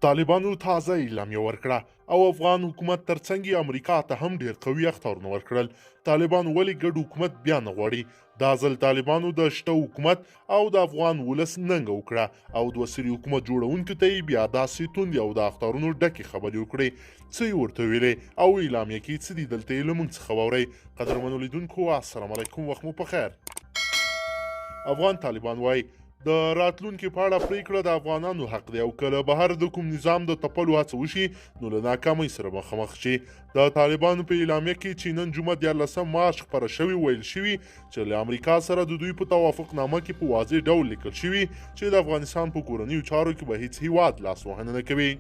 طالبانو تازه اعلامیه ورکړه او افغان حکومت ترڅنګ یې امریکا ته هم ډیر قوي اخطارونه ورکړل. طالبانو ولې ګډ حکومت بیا نه غواړي؟ دا ځل طالبانو د شته حکومت او د افغان ولس ننګه وکړه او دوه سري حکومت جوړونکو ته یې بیا داسې توندې او د اخطارونو ډکې خبرې وکړې. څه یې ورته ویلې او اعلامیه کې څه دي دلته یې له موږ څخه واورئ. قدرمنو لیدونکو السلام علیکم، وخت مو پخیر. افغان طالبان وایي د راتلونکي په اړه پریکړه د افغانانو حق دی او کله بهر د کوم نظام د تپلو هڅه وشي نو له ناکامۍ سره مخامخ شي. د طالبانو په اعلامیه کې چې نن جمعه 14 مارچ خپره شوې ویل شوي چې له امریکا سره د دوی په توافقنامه کې په واضح ډول لیکل شوي چې د افغانستان په کورنیو چارو کې به هیڅ هیواد لاسوهنه نه کوي.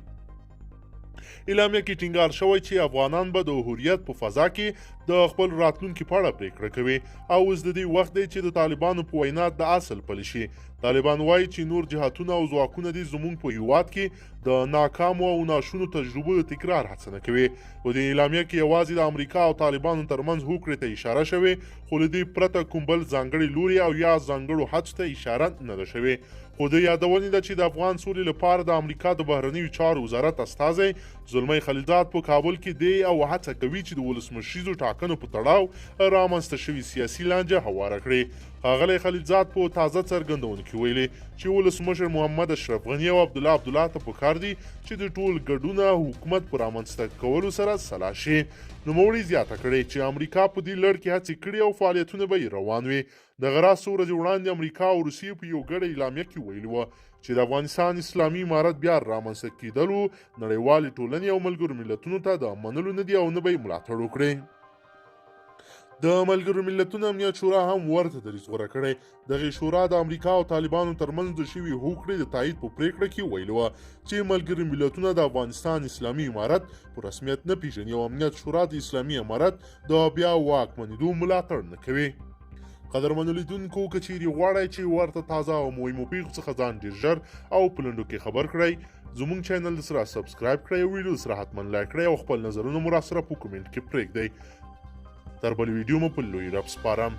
اعلامیه کې ټینګار شوی چې افغانان به د حریت په فضا کې د خپل راتلونکي په اړه پریکړه کوي او اوس د دې وخت دی چې د طالبانو په وینا د اصل پلی شي. طالبان وایي چې نور جهاتونه او ځواکونه دي زموږ په هیواد کې د ناکامو او ناشونو تجربو د تکرار هڅه نه کوي. په دې اعلامیه کې یوازې د امریکا او طالبانو ترمنځ هوکړې ته اشاره شوې، خو له دې پرته کوم بل ځانګړي لوري او یا ځانګړو هڅو ته اشاره نه ده شوې. خو د یادونې ده چې د افغان سولې لپاره د امریکا د بهرنیو چارو وزارت استازی زلمی خلیلزاد په کابل کې دی او هڅه کوي چې د ولسمشریزو ټاکنو په تړاو رامنځته شوي سیاسي لانجه هواره کړي. ښاغلی خلیلزاد په تازه څرګندونه کې ویلي چې ولسمشر محمد اشرف غني او عبدالله ته پکار دي چې د ټول ګډونه حکومت په رامنځته کولو سره سلا شي. نوموړي زیاته کړې چې امریکا په دې لړ کې هڅې کړې او فعالیتونه به یې روان وي. دغه راز څو ورځې وړاندې امریکا او روسیې په یو ګډه اعلامیه کې ویلي وه چې د افغانستان اسلامي امارت بیا رامنځته کېدلو نړیوالې ټولنې او ملګرو ملتونو ته د منلو نه دي او نه به یې ملاتړ وکړي. د ملګرو ملتونو امنیت شورا هم ورته دریځ غوره کړی. دغې شورا د امریکا او طالبانو ترمنځ د شوي هوکړې د تایید په پریکړه کې ویلي وه چې ملګري ملتونه د افغانستان اسلامي امارت په رسمیت نه پیژني او امنیت شورا د اسلامي امارت د بیا واکمنېدو ملاتړ نه کوي. قدرمنو لیدونکو، که چیرې غواړئ چې ورته تازه او مهمو پیښو څخه ځان ډېر ژر او په لنډو کې خبر کړئ، زموږ چینل سره سبسکرایب کړئ او ویډیو سره حتما لایک کړئ او خپل نظرونه مو راسره په کومنټ کې پرېږدئ. تر بل ویډیو مو په لوی رب سپارم.